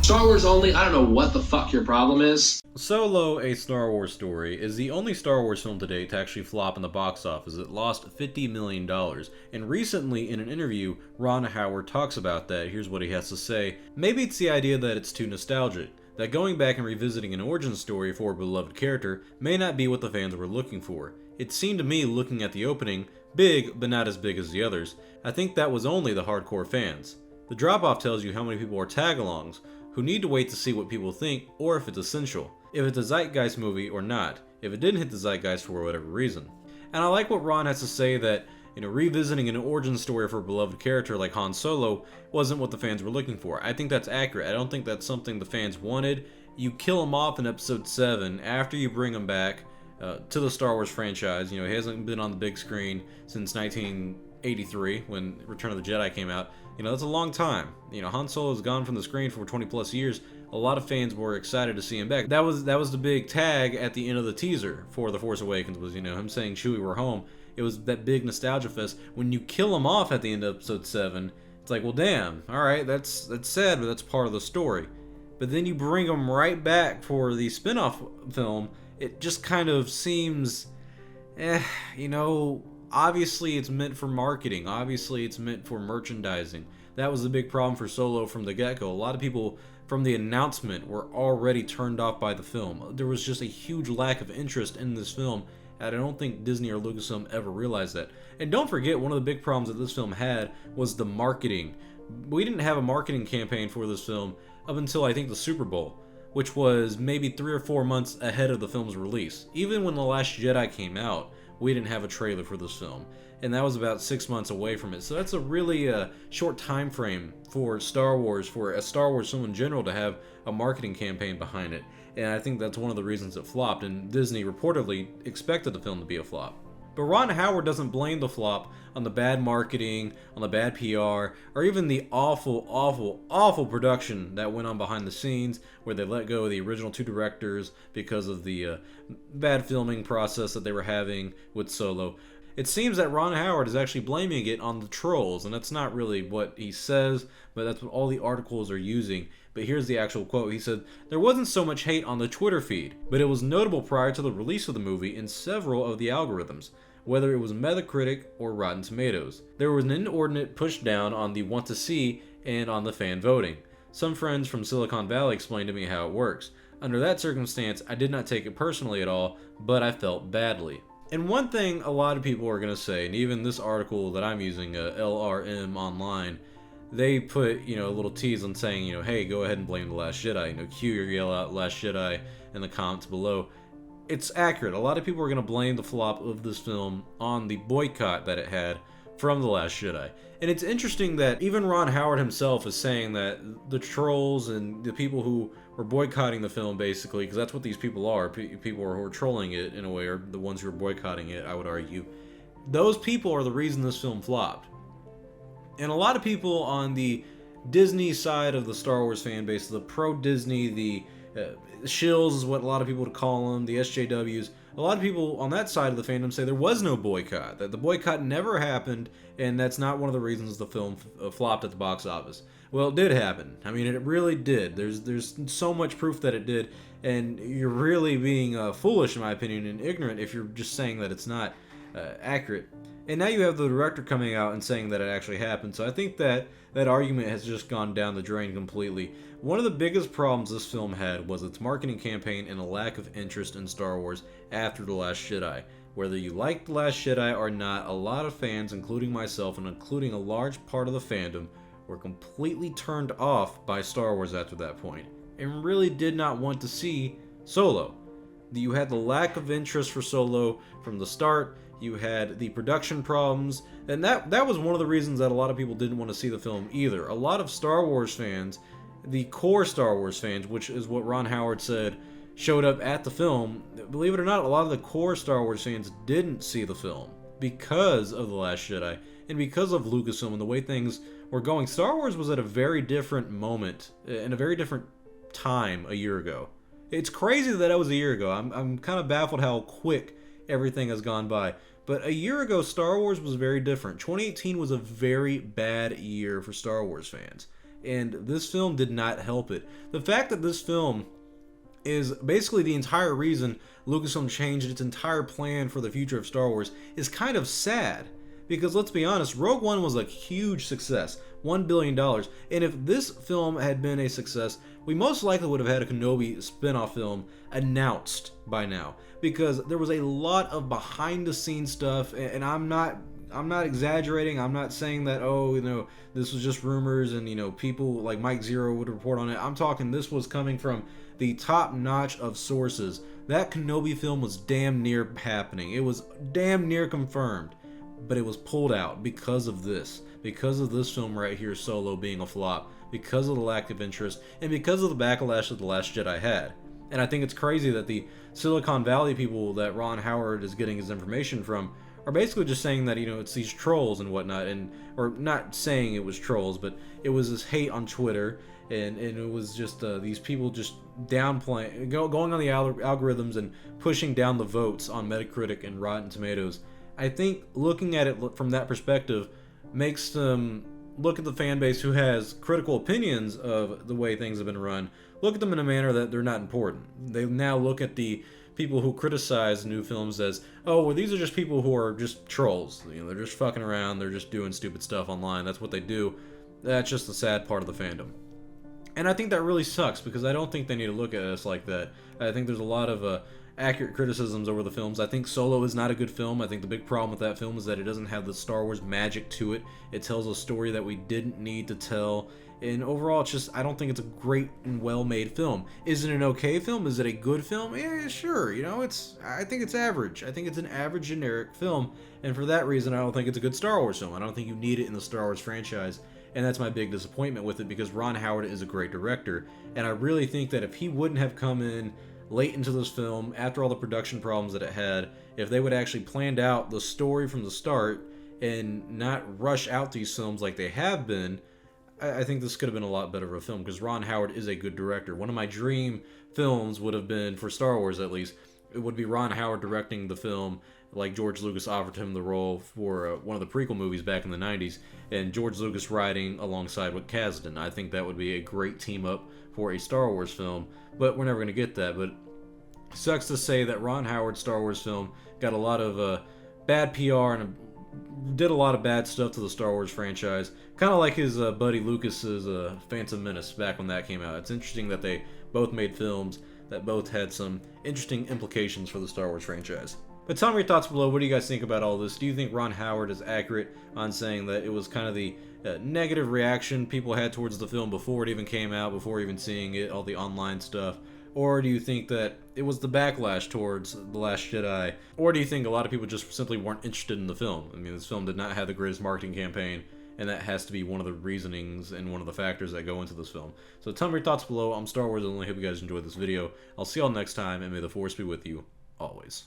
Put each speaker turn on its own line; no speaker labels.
Star Wars only, I don't know what the fuck your problem is.
Solo, A Star Wars Story, is the only Star Wars film to date to actually flop in the box office. It lost $50 million. And recently, in an interview, Ron Howard talks about that. Here's what he has to say. Maybe it's the idea that it's too nostalgic. That going back and revisiting an origin story for a beloved character may not be what the fans were looking for. It seemed to me, looking at the opening, big, but not as big as the others. I think that was only the hardcore fans. The drop-off tells you how many people are tag-alongs, who need to wait to see what people think, or if it's essential. If it's a zeitgeist movie or not, if it didn't hit the zeitgeist for whatever reason. And I like what Ron has to say that, revisiting an origin story for a beloved character like Han Solo wasn't what the fans were looking for. I think that's accurate. I don't think that's something the fans wanted. You kill him off in Episode 7 after you bring him back to the Star Wars franchise. He hasn't been on the big screen since 1983 when Return of the Jedi came out. That's a long time. Han Solo's gone from the screen for 20 plus years. A lot of fans were excited to see him back. That was the big tag at the end of the teaser for The Force Awakens was, him saying Chewie, we're home. It was that big nostalgia fest. When you kill him off at the end of Episode 7, it's like, well, damn, alright, that's sad, but that's part of the story. But then you bring him right back for the spin-off film, it just kind of seems, obviously it's meant for marketing. Obviously it's meant for merchandising. That was the big problem for Solo from the get-go. A lot of people from the announcement were already turned off by the film. There was just a huge lack of interest in this film, and I don't think Disney or Lucasfilm ever realized that. And don't forget, one of the big problems that this film had was the marketing. We didn't have a marketing campaign for this film up until I think the Super Bowl, which was maybe 3 or 4 months ahead of the film's release. Even when The Last Jedi came out, we didn't have a trailer for this film, and that was about 6 months away from it. So that's a really short time frame for Star Wars, for a Star Wars film in general, to have a marketing campaign behind it. And I think that's one of the reasons it flopped, and Disney reportedly expected the film to be a flop. But Ron Howard doesn't blame the flop on the bad marketing, on the bad PR, or even the awful, awful, awful production that went on behind the scenes, where they let go of the original 2 directors because of the bad filming process that they were having with Solo. It seems that Ron Howard is actually blaming it on the trolls, and that's not really what he says, but that's what all the articles are using. But here's the actual quote. He said, "There wasn't so much hate on the Twitter feed, but it was notable prior to the release of the movie in several of the algorithms, whether it was Metacritic or Rotten Tomatoes. There was an inordinate push down on the want to see and on the fan voting. Some friends from Silicon Valley explained to me how it works. Under that circumstance, I did not take it personally at all, but I felt badly." And one thing a lot of people are going to say, and even this article that I'm using, LRM Online, they put, a little tease on saying, hey, go ahead and blame The Last Jedi. Cue your yell out Last Jedi in the comments below. It's accurate. A lot of people are going to blame the flop of this film on the boycott that it had from The Last Jedi. And it's interesting that even Ron Howard himself is saying that the trolls and the people who were boycotting the film, basically, because that's what these people are, people who are trolling it in a way, are the ones who are boycotting it, I would argue. Those people are the reason this film flopped. And a lot of people on the Disney side of the Star Wars fan base, the pro-Disney, the shills is what a lot of people would call them, the SJWs, a lot of people on that side of the fandom say there was no boycott, that the boycott never happened, and that's not one of the reasons the film flopped at the box office. Well, it did happen. I mean, it really did. There's so much proof that it did, and you're really being foolish, in my opinion, and ignorant if you're just saying that it's not accurate. And now you have the director coming out and saying that it actually happened, so I think that argument has just gone down the drain completely. One of the biggest problems this film had was its marketing campaign and a lack of interest in Star Wars after The Last Jedi. Whether you like The Last Jedi or not, a lot of fans, including myself and including a large part of the fandom, were completely turned off by Star Wars after that point, and really did not want to see Solo. You had the lack of interest for Solo from the start, you had the production problems, and that was one of the reasons that a lot of people didn't want to see the film either. A lot of Star Wars fans, the core Star Wars fans, which is what Ron Howard said, showed up at the film. Believe it or not, a lot of the core Star Wars fans didn't see the film because of The Last Jedi and because of Lucasfilm and the way things were going. Star Wars was at a very different moment, in a very different time a year ago. It's crazy that was a year ago. I'm kind of baffled how quick everything has gone by. But a year ago, Star Wars was very different. 2018 was a very bad year for Star Wars fans. and this film did not help it. The fact that this film is basically the entire reason Lucasfilm changed its entire plan for the future of Star Wars is kind of sad. Because let's be honest, Rogue One was a huge success, $1 billion. And if this film had been a success, we most likely would have had a Kenobi spin-off film announced by now. Because there was a lot of behind-the-scenes stuff, and I'm not exaggerating. I'm not saying that, oh, this was just rumors and, people like Mike Zero would report on it. I'm talking this was coming from the top notch of sources. That Kenobi film was damn near happening. It was damn near confirmed. But it was pulled out because of this film right here, Solo, being a flop, because of the lack of interest, and because of the backlash that The Last Jedi had. And I think it's crazy that the Silicon Valley people that Ron Howard is getting his information from are basically just saying that, it's these trolls and whatnot, or not saying it was trolls, but it was this hate on Twitter, and it was just these people just downplaying, going on the algorithms and pushing down the votes on Metacritic and Rotten Tomatoes. I think looking at it from that perspective makes them look at the fan base who has critical opinions of the way things have been run, look at them in a manner that they're not important. They now look at the people who criticize new films as, oh, well, these are just people who are just trolls. They're just fucking around, they're just doing stupid stuff online, that's what they do. That's just the sad part of the fandom. And I think that really sucks, because I don't think they need to look at us like that. I think there's a lot of accurate criticisms over the films. I think Solo is not a good film. I think the big problem with that film is that it doesn't have the Star Wars magic to it. It tells a story that we didn't need to tell. And overall, I don't think it's a great and well-made film. Is it an okay film? Is it a good film? Yeah, sure. I think it's average. I think it's an average, generic film. And for that reason, I don't think it's a good Star Wars film. I don't think you need it in the Star Wars franchise. And that's my big disappointment with it, because Ron Howard is a great director. And I really think that if he wouldn't have come in late into this film, after all the production problems that it had, if they would actually planned out the story from the start and not rush out these films like they have been, I think this could have been a lot better of a film, because Ron Howard is a good director. One of my dream films would have been, for Star Wars at least, it would be Ron Howard directing the film like George Lucas offered him the role for one of the prequel movies back in the 90s, and George Lucas writing alongside with Kasdan. I think that would be a great team up for a Star Wars film, but we're never going to get that. But sucks to say that Ron Howard's Star Wars film got a lot of bad PR and did a lot of bad stuff to the Star Wars franchise, kind of like his buddy Lucas's Phantom Menace back when that came out. It's interesting that they both made films that both had some interesting implications for the Star Wars franchise. But tell me your thoughts below. What do you guys think about all this? Do you think Ron Howard is accurate on saying that it was kind of the negative reaction people had towards the film before it even came out, before even seeing it, all the online stuff? Or do you think that it was the backlash towards The Last Jedi? Or do you think a lot of people just simply weren't interested in the film? I mean, this film did not have the greatest marketing campaign, and that has to be one of the reasonings and one of the factors that go into this film. So tell me your thoughts below. I'm Star Wars Only. Hope you guys enjoyed this video. I'll see y'all next time, and may the Force be with you always.